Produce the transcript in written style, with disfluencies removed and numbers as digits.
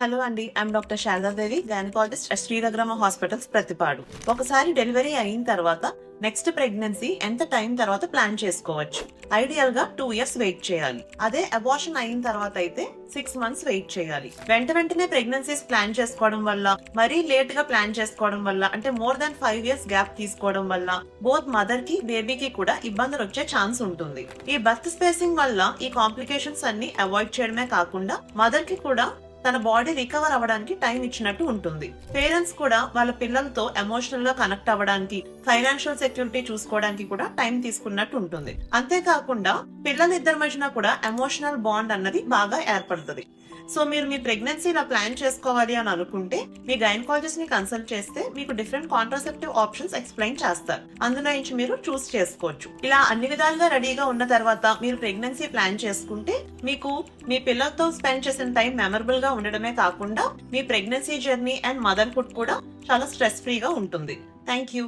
Hello అండి, I'm doctor Sharadadevi, gynaecologist at శ్రీరగ్రమ hospitals Prathipadu. ఒకసారి డెలివరీ అయిన తర్వాత నెక్స్ట్ ప్రెగ్నెన్సీ ఎంత టైం తర్వాత ప్లాన్ చేసుకోవచ్చు. ఐడియల్ గా 2 years వెయిట్ చేయాలి. అదే అబార్షన్ అయిన తర్వాత అయితే 6 months వెయిట్ చేయాలి. వెంటనే ప్రెగ్నెన్సీస్ ప్లాన్ చేసుకోవడం వల్ల, మరీ లేట్ గా ప్లాన్ చేసుకోవడం వల్ల, అంటే మోర్ దాన్ 5 years గ్యాప్ తీసుకోవడం వల్ల బోత్ మదర్ కి బేబీకి కూడా ఇబ్బందులు వచ్చే ఛాన్స్ ఉంటుంది. ఈ బర్త్ స్పేసింగ్ వల్ల ఈ కాంప్లికేషన్స్ అన్ని అవాయిడ్ చేయడమే కాకుండా మదర్ కి కూడా తన బాడీ రికవర్ అవ్వడానికి టైం ఇచ్చినట్టు ఉంటుంది. పేరెంట్స్ కూడా వాళ్ళ పిల్లలతో ఎమోషనల్ గా కనెక్ట్ అవ్వడానికి, ఫైనాన్షియల్ సెక్యూరిటీ చూసుకోవడానికి కూడా టైం తీసుకున్నట్టు ఉంటుంది. అంతేకాకుండా పిల్లలిద్దరి మధ్యన కూడా ఎమోషనల్ బాండ్ అన్నది బాగా ఏర్పడుతుంది. సో మీరు మీ ప్రెగ్నెన్సీ ఇలా ప్లాన్ చేసుకోవాలి అని అనుకుంటే మీ గైనకాలజిస్ట్ ని కన్సల్ట్ చేస్తే మీకు డిఫరెంట్ కాంట్రాసెప్టివ్ ఆప్షన్స్ ఎక్స్ప్లెయిన్ చేస్తారు. అందులో నుంచి మీరు చూస్ చేసుకోవచ్చు. ఇలా అన్ని విధాలుగా రెడీగా ఉన్న తర్వాత మీరు ప్రెగ్నెన్సీ ప్లాన్ చేసుకుంటే మీకు మీ పిల్లలతో స్పెండ్ చేసిన టైం మెమరబుల్ గా ఉండడమే కాకుండా మీ ప్రెగ్నెన్సీ జర్నీ అండ్ మదర్హుడ్ కూడా చాలా స్ట్రెస్ ఫ్రీగా ఉంటుంది. Thank you.